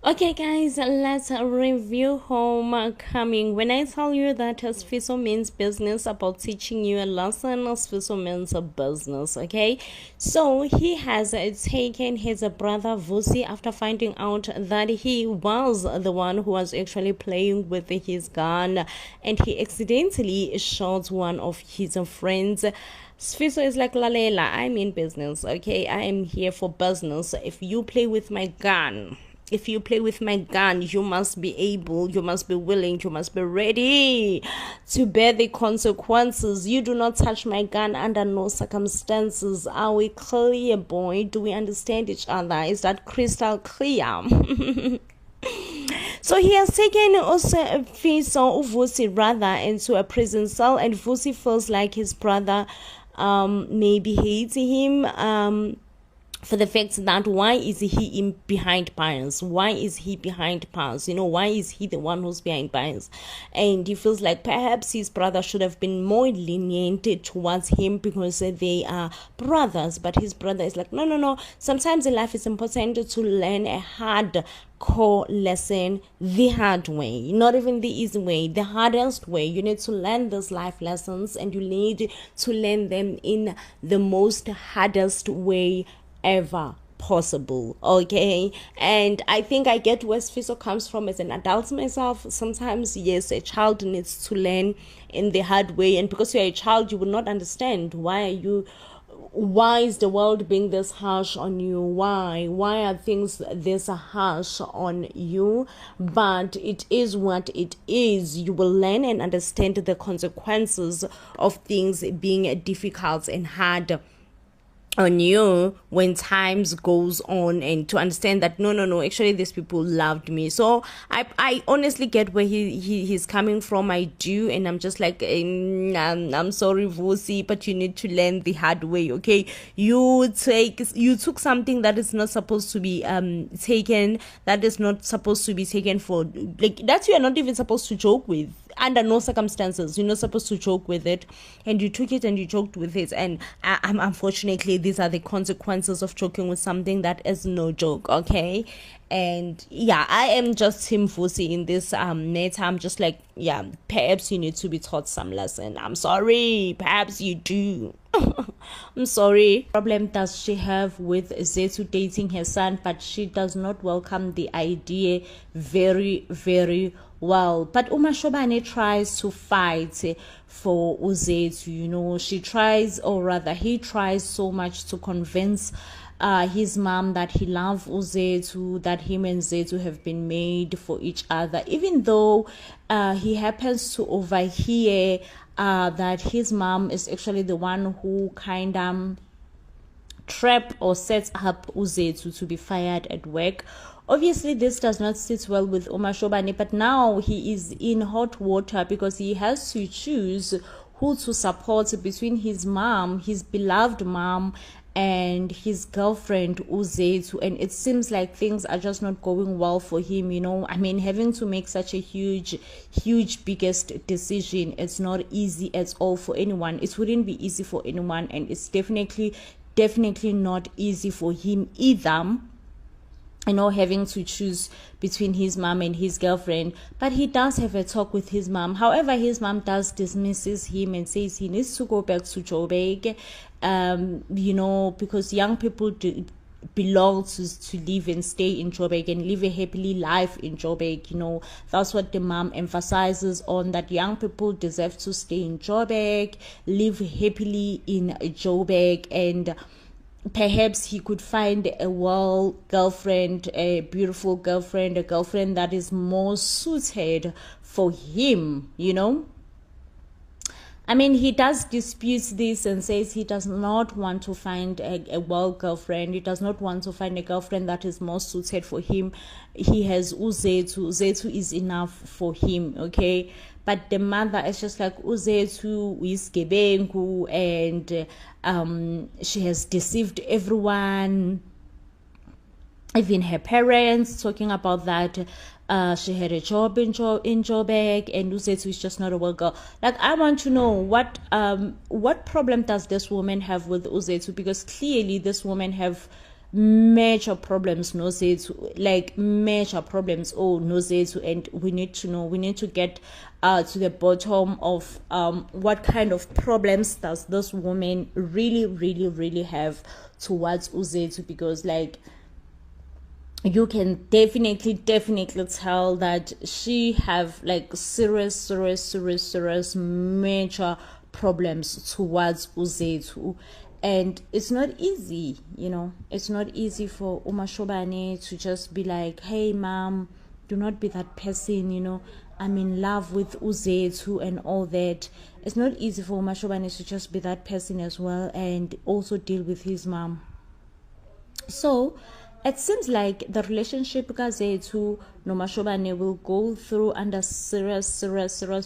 Okay, guys, let's review homecoming. When I tell you that sfiso means business, about teaching you a lesson, sfiso means a business. Okay, so he has taken his brother Vusi after finding out that he was the one who was actually playing with his gun, and he accidentally shot one of his friends. Sfiso is like, Lalela, I'm in business. Okay, I am here for business. If you play with my gun, you must be able, you must be willing, you must be ready to bear the consequences. You do not touch my gun under no circumstances. Are we clear, boy? Do we understand each other? Is that crystal clear? So he has taken also Fiso Vusi rather into a prison cell, and Vusi feels like his brother maybe hates him for the fact that why is he in behind bars? Why is he behind bars? Why is he the one who's behind bars? And he feels like perhaps his brother should have been more lenient towards him because they are brothers. But his brother is like, no. Sometimes in life it's important to learn a hard core lesson the hard way, not even the easy way, the hardest way. You need to learn those life lessons, and you need to learn them in the most hardest way ever possible. Okay, and I think I get where sfiso comes from as an adult myself. Sometimes, yes, a child needs to learn in the hard way, and because you're a child, you will not understand why is the world being this harsh on you, why are things this harsh on you. But it is what it is. You will learn and understand the consequences of things being difficult and hard on you when times goes on, and to understand that no, actually these people loved me. So I honestly get where he's coming from. I do, and I'm just like, I'm sorry, Vusi, but you need to learn the hard way. Okay, you took something that is not supposed to be taken, that is not supposed to be taken for, like, that you are not even supposed to joke with. Under no circumstances, you're not supposed to joke with it, and you took it and you joked with it. And unfortunately, these are the consequences of joking with something that is no joke. Okay, and yeah, I am just Team Vusi in this matter. I'm just like, yeah, perhaps you need to be taught some lesson. I'm sorry, perhaps you do. I'm sorry. Problem does she have with Zethu dating her son? But she does not welcome the idea very, very well. But Umashobane tries to fight for Zethu. She tries, or rather he tries so much to convince his mom that he loves Zethu, that him and Zethu have been made for each other, even though he happens to overhear that his mom is actually the one who kind of trap or sets up Zethu to be fired at work. Obviously, this does not sit well with Umashobane, but now he is in hot water because he has to choose who to support between his mom, his beloved mom, and his girlfriend Zethu. And it seems like things are just not going well for him. I mean, having to make such a huge biggest decision, it's not easy at all for anyone. It wouldn't be easy for anyone, and it's definitely not easy for him either, having to choose between his mom and his girlfriend. But he does have a talk with his mom. However, his mom does dismisses him and says he needs to go back to Joburg, because young people belong to live and stay in Joburg and live a happily life in Joburg. That's what the mom emphasizes on, that young people deserve to stay in Joburg, live happily in Joburg, and perhaps he could find a girlfriend, a beautiful girlfriend, a girlfriend that is more suited for him. I mean, he does dispute this and says he does not want to find a girlfriend. He does not want to find a girlfriend that is more suited for him. He has Zethu. Zethu is enough for him, okay? But the mother is just like, Zethu is gebengu, and she has deceived everyone, even her parents, talking about that she had a job in Joburg, and Zethu is just not a well girl. Like, I want to know what problem does this woman have with Zethu, because clearly this woman have major problems no Zethu, like major problems no Zethu, and we need to get to the bottom of what kind of problems does this woman really have towards Zethu, because like you can definitely tell that she have like serious major problems towards Zethu. And it's not easy, it's not easy for uMashobane to just be like, hey mom, do not be that person, I'm in love with Zethu and all that. It's not easy for uMashobane to just be that person as well and also deal with his mom. So it seems like the relationship Zethu noMashobane will go through under serious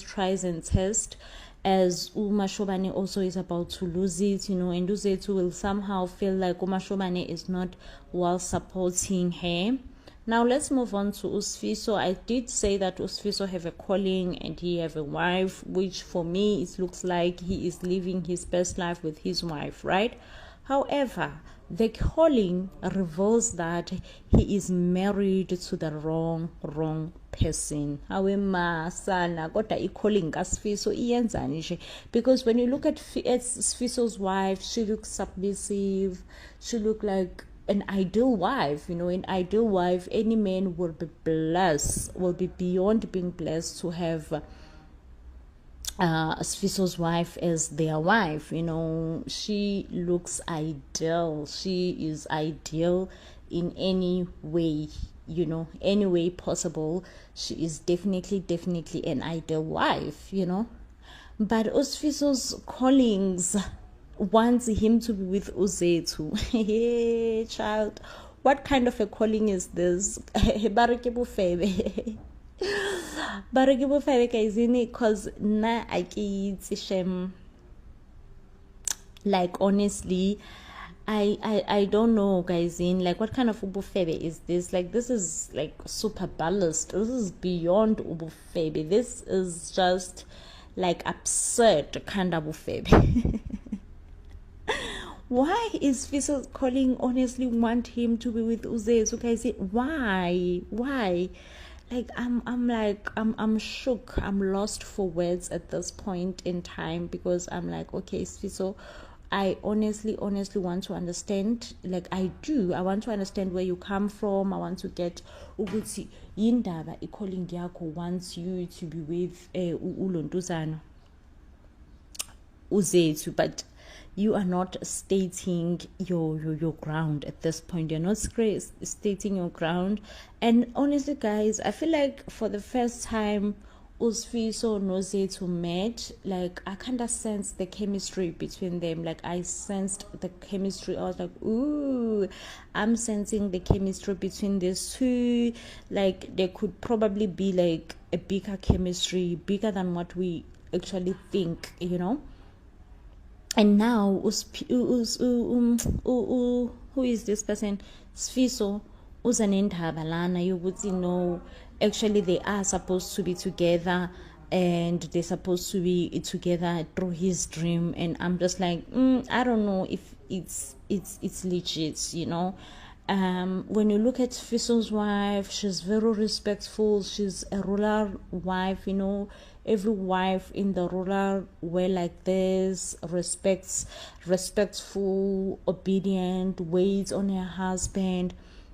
tries and tests, as uMashobane also is about to lose it, and Zethu will somehow feel like uMashobane is not well supporting her. Now let's move on to sfiso. I did say that sfiso have a calling and he have a wife, which for me it looks like he is living his best life with his wife, right? However, the calling reveals that he is married to the wrong person. Because when you look at Sfiso's wife, she looks submissive, she looks like an ideal wife. An ideal wife, any man will be blessed, will be beyond being blessed to have Sfiso's wife as their wife. She looks ideal. She is ideal in any way, any way possible. She is definitely an ideal wife, But Sfiso's callings wants him to be with Zethu. Hey, child, what kind of a calling is this? Because na like honestly, I don't know, guys. Like, what kind of ubufebe is this? Like, this is like super balanced. This is beyond ubufebe. This is just like absurd kind of ubufebe. Why is Sfiso calling honestly want him to be with Zethu? Guys, why? Like, I'm shook. I'm lost for words at this point in time, because I'm like, okay, Sfiso, I honestly want to understand. Like, I want to understand where you come from. I want to get ukuthi yindaba calling yakho wants you to be with uLontuzana Zethu, but you are not stating your ground at this point. You're not stating your ground. And honestly, guys, I feel like for the first time Sfiso and Zethu met, like, I kind of sensed the chemistry between them. Like, I sensed the chemistry. I was like, ooh, I'm sensing the chemistry between these two. Like, there could probably be like a bigger chemistry, bigger than what we actually think, And now, who is this person? Sfiso, uzanendaba lana yokuthi actually they are supposed to be together, and they're supposed to be together through his dream. And I'm just like, I don't know if it's legit, When you look at Sfiso's wife, she's very respectful. She's a rural wife, Every wife in the rural way like this, respectful, obedient, waits on her husband.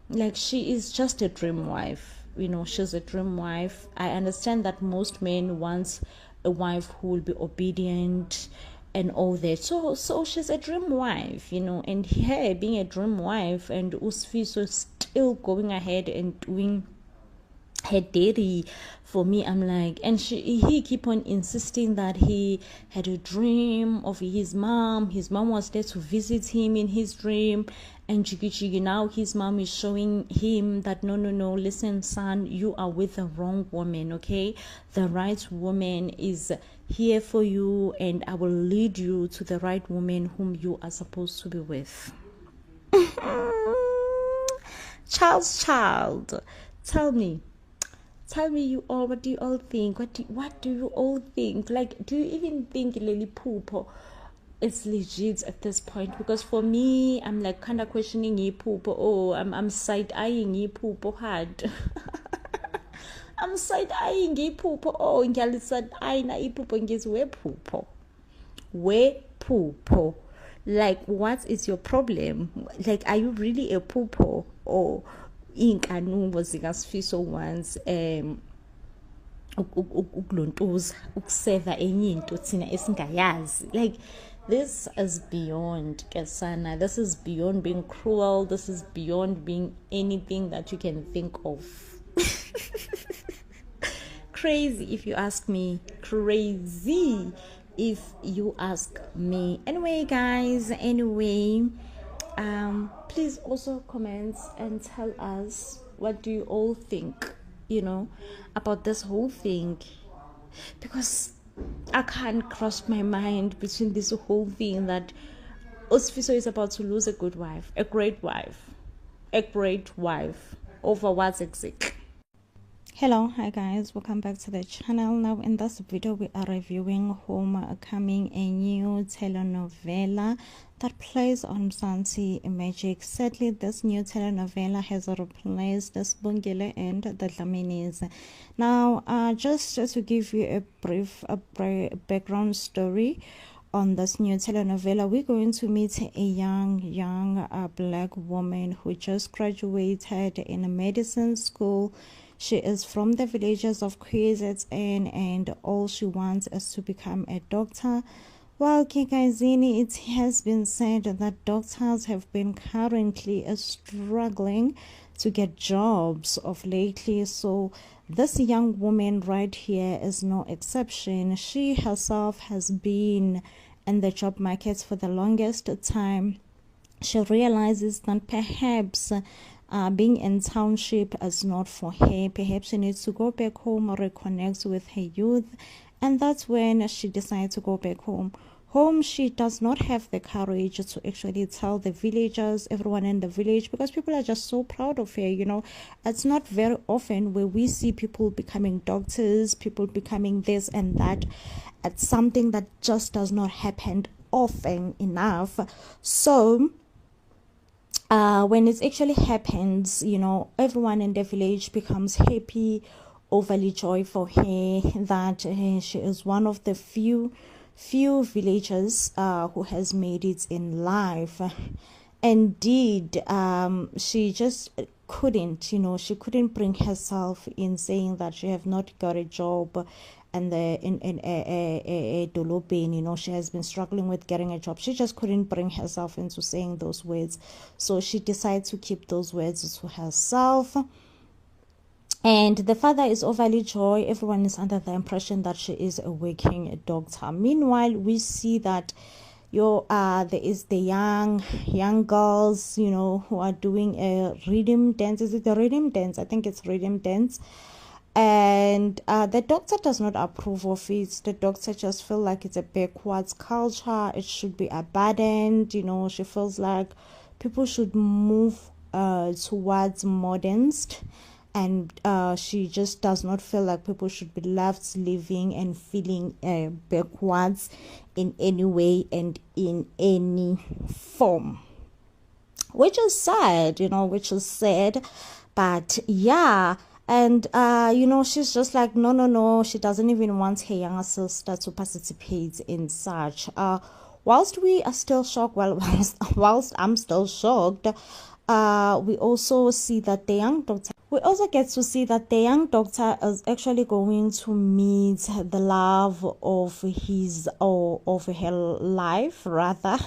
Like, she is just a dream wife. She's a dream wife. I understand that most men want a wife who will be obedient and all that. So she's a dream wife, and her being a dream wife, and Sfiso still going ahead and doing her daddy. For me, I'm like, and he keep on insisting that he had a dream of his mom. His mom was there to visit him in his dream, and jiggy now his mom is showing him that no, listen, son, you are with the wrong woman. Okay, the right woman is here for you, and I will lead you to the right woman whom you are supposed to be with. Child, tell me you all, what do you all think? What do you all think? Like, do you even think Lily Poopo it's legit at this point, because for me, I'm like kind of questioning iphupho. Oh, I'm side-eyeing iphupho hard. I'm side-eyeing iphupho. Oh, ngiyaliside-eyina iphupho ngithi wephupho. Like, what is your problem? Like, are you really a phupho, or inkanungo zikasfiso ones ukulontuza ukuseva enye into thina esingayazi? Like, this is beyond Kesana. This is beyond being cruel. This is beyond being anything that you can think of. Crazy, if you ask me. Crazy, if you ask me. Anyway, guys, please also comment and tell us, what do you all think, about this whole thing? Because I can't cross my mind between this whole thing that sfiso is about to lose a good wife, a great wife, over what's exactly. Hello, hi guys, welcome back to the channel. Now in this video we are reviewing Homecoming, a new telenovela that plays on Mzansimagic. Sadly, this new telenovela has replaced the Sibongile and the Dlaminis. Now, just to give you a brief background story on this new telenovela, we're going to meet a young black woman who just graduated in a medicine school. She is from the villages of KZN, and all she wants is to become a doctor. While Kikazini, it has been said that doctors have been currently struggling to get jobs of lately. So this young woman right here is no exception. She herself has been in the job market for the longest time. She realizes that perhaps being in township is not for her. Perhaps she needs to go back home or reconnect with her youth, and that's when she decides to go back home. She does not have the courage to actually tell the villagers, everyone in the village, because people are just so proud of her. It's not very often where we see people becoming doctors, people becoming this and that. It's something that just does not happen often enough. So when it actually happens, everyone in the village becomes happy, overly joyful for her, that she is one of the few villagers who has made it in life. Indeed, she just couldn't, she couldn't bring herself in saying that she have not got a job and in a dolobeni, she has been struggling with getting a job. She just couldn't bring herself into saying those words, so she decided to keep those words to herself. And the father is overly joyed. Everyone is under the impression that she is a working doctor. Meanwhile, we see that there is the young girls, who are doing a rhythm dance. Is it the rhythm dance? I think it's rhythm dance. And the doctor does not approve of it. The doctor just feels like it's a backwards culture. It should be abandoned. She feels like people should move towards modernist. And she just does not feel like people should be left living and feeling backwards in any way and in any form. Which is sad, But yeah. And she's just like, no, she doesn't even want her younger sister to participate in such. Whilst we are still shocked, whilst I'm still shocked, we also see that the young doctor, we also get to see that the young doctor is actually going to meet the love of his or of her life, rather.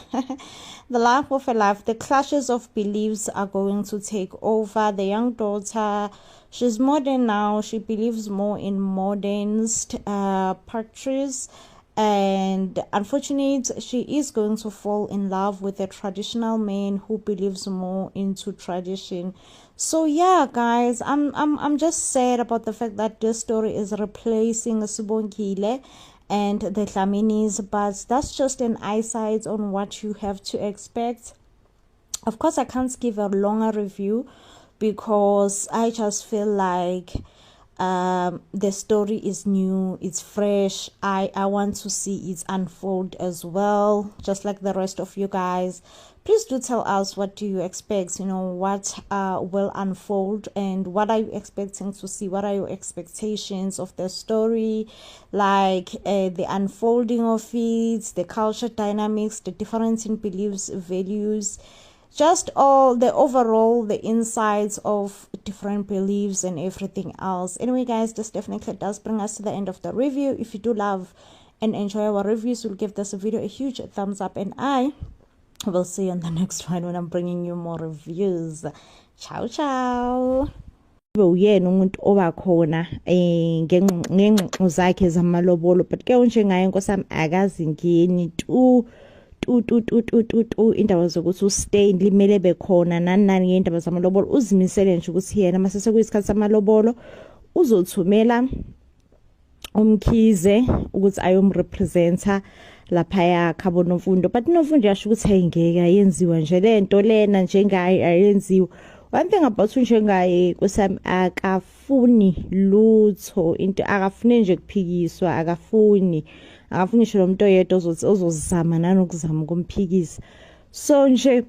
The love of her life. The clashes of beliefs are going to take over. The young daughter, she's modern now. She believes more in modernist practice. And unfortunately, she is going to fall in love with a traditional man who believes more into tradition. So yeah, guys, I'm just sad about the fact that this story is replacing Sibongile and the Dlaminis, but that's just an eyesight on what you have to expect. Of course, I can't give a longer review because I just feel like the story is new, it's fresh. I want to see it unfold as well, just like the rest of you guys. Please do tell us, what do you expect, what will unfold, and what are you expecting to see? What are your expectations of the story, like the unfolding of it, the culture dynamics, the difference in beliefs, values, just all the overall, the insights of different beliefs and everything else. Anyway guys, this definitely does bring us to the end of the review. If you do love and enjoy our reviews, we'll give this video a huge thumbs up, and I will see you on the next one when I'm bringing you more reviews. Ciao ciao. Uyena umuntu obakhona ngengxoxo zakhe zamalobolo, but ke unjengaye nkosami akazi ngini tu indaba zokuthi ustay limele bekhona nani ngendaba zamalobolo. Uzimisele nje ukuthi yena mase sekuyisikhathi samalobolo uzothumela umkhize ukuthi ayomrepresenta lapha yakha boNomfundo, but uNomfundo yasho ukuthi ayingeke ayenziwa nje lento lena njengaye ayenziwa. One thing about njengaye kusami akafuni lutho, into akafuni nje kuphikiswa, akafuni ngisho lo muntu oyedwa ozozama nanokuzama ukumphikisa. So nje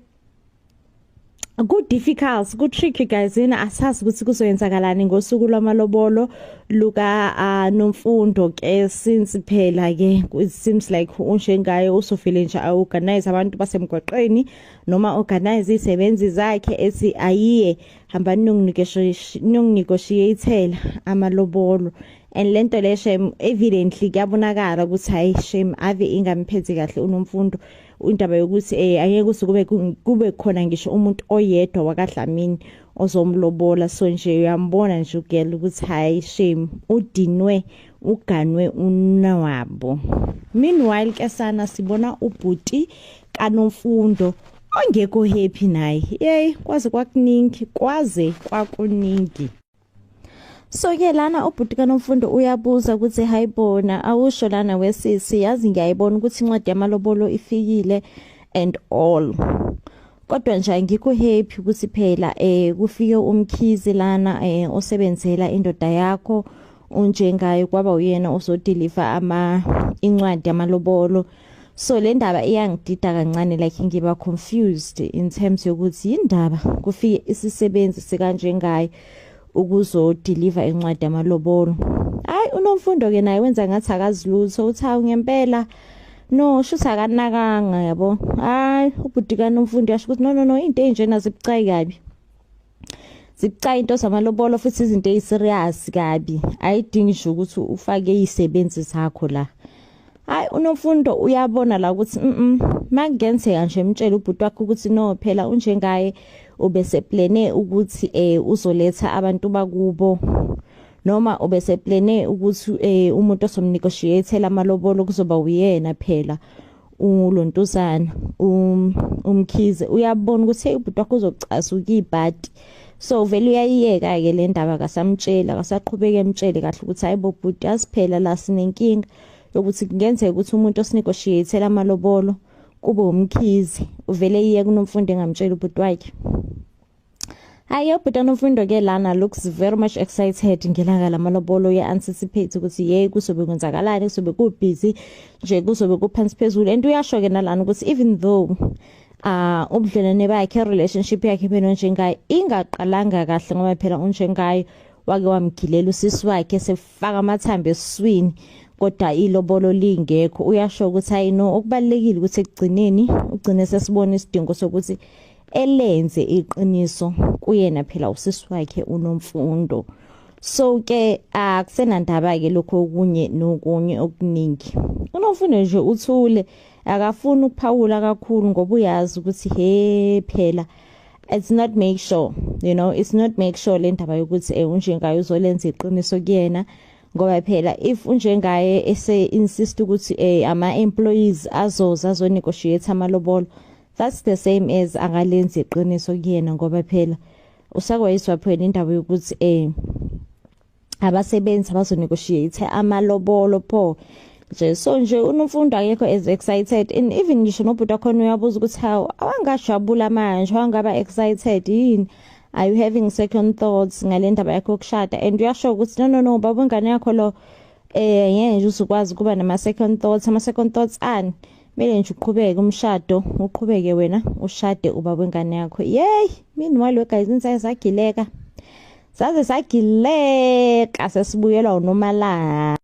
good difficult, good tricky guys. Yena asazi ukuthi kuzoyenzakalani ngosuku lwamalobolo luka Nomfundo ke, since phela ke it seems like unjengaye usofile nje organize abantu basemgwaqeni noma organize isebenzi zakhe ethi ayiye hamba negotiate amalobolo, and lento le shame evidently kuyabonakala ukuthi hayi shame ave ingamphethe kahle uNomfundo. Indaba yokuthi angeke kube khona ngisho umuntu oyedwa wakaDlamini ozomlobola. So nje uyambona nje ugela ukuthi hayi shame udinwe uganwe unawabo. Meanwhile ke sana sibona ubhuti kaNomfundo ongekho happy naye. Yey kwaze kwakuningi. So ke lana ubhuti kaNomfundo uyabuza ukuthi hayibona awusho lana wesisi, yazi ngiyayibona ukuthi incwadi yamalobolo ifikile and all, kodwa nje angikho happy ukuthi phela kufike umkhizi lana osebenzela indoda yakho unjengayo kwaba uyena osodeliver incwadi yamalobolo. So le ndaba iyangidida kancane, like ngiba confused in terms yokuthi indaba kufike isisebenzi sikanjengayo ukuzodeliver incwadi yamalobolo. Hayi uNomfundo ke naye wenza ngathi akazilutho, uthawu ngempela no shutha kanakanga yabo. Hayi ubhuti kaNomfundo yasho ukuthi no into enjena zibucayi kabi, zibucayi into zamalobolo, futhi izinto eziserious kabi, ayidingi nje ukuthi ufake izisebenzi zakho la. Hayi uNomfundo uyabona la ukuthi makungenzeka nje emtshela ubhuti wakhe ukuthi no phela unjengaye ubeseplane ukuthi uzoletha abantu bakubo, noma ubeseplane ukuthi umuntu osomnegotiate amalobolo kuzoba uyena phela ulontuzana umkhize. Uyabona ukuthi ubhuti wakhe uzocasuka ibhadi. So vele uyayiyeka ke le ndaba, kasamtshela kasaqhubeka emtshele kahle ukuthi hayibo bhuti asiphela la sinenkinga yokuthi kungenzeka ukuthi umuntu osinegotiate amalobolo kube umkhizi. Uvele iye kuNomfundo engamtshela ubhuti wakhe. Hayi ubhuti kaNomfundo ke lana looks very much excited ngelanga lamalobolo, ya anticipate ukuthi yey kuzobe kwenzakalani, kuzobe kubusy nje, kuzobe kuphansi phezulu. And uyasho ke nalana ukuthi even though ubudlelwane bakhe, relationship yakhe phela njengayo ingaqalanga kahle, ngoba phela unjengayo wake wamgilela usisi wakhe sefaka amathambo esiswini, kodwa ilobolo lingekho. Uyasho ukuthi hayi no, okubalekile ukuthi ekugcineni ugcine sesibona isidingo sokuthi elenze iqiniso kuyena phela usisi wakhe uNomfundo. So ke akusenandaba ke lokho okunye nokunye okuningi. uNomfundo nje uthule, akafuni ukuphawula kakhulu ngoba uyazi ukuthi he phela it's not make sure, it's not make sure le ndaba yokuthi unjengayo uzolenza iqiniso kuyena, ngoba phela if unjengaye ese insist ukuthi ama employees azonegotiate amalobolo, that's the same as angalenza iqiniso kuyena, ngoba phela usakwayiswa phela indaba yokuthi abasebenzi abazonegotiate amalobolo pho nje. So nje uNomfundo akekho as excited, and even ngisho nobhuti wakhona uyabuza ukuthi hawu awangajabula manje, awangaba excited yini. are you having second thoughts ngale ndaba yakho yokushada, and uyasho ukuthi no baba wengane yakho lo ngeke nje usukwazi kuba nama second thoughts. Ama second thoughts ani mele nje uqhubeke umshado, uqhubeke wena ushade ubaba wengane yakho. Yey, meanwhile guys inside sagileka, saze sagileka sesibuyelwa uNomalanga.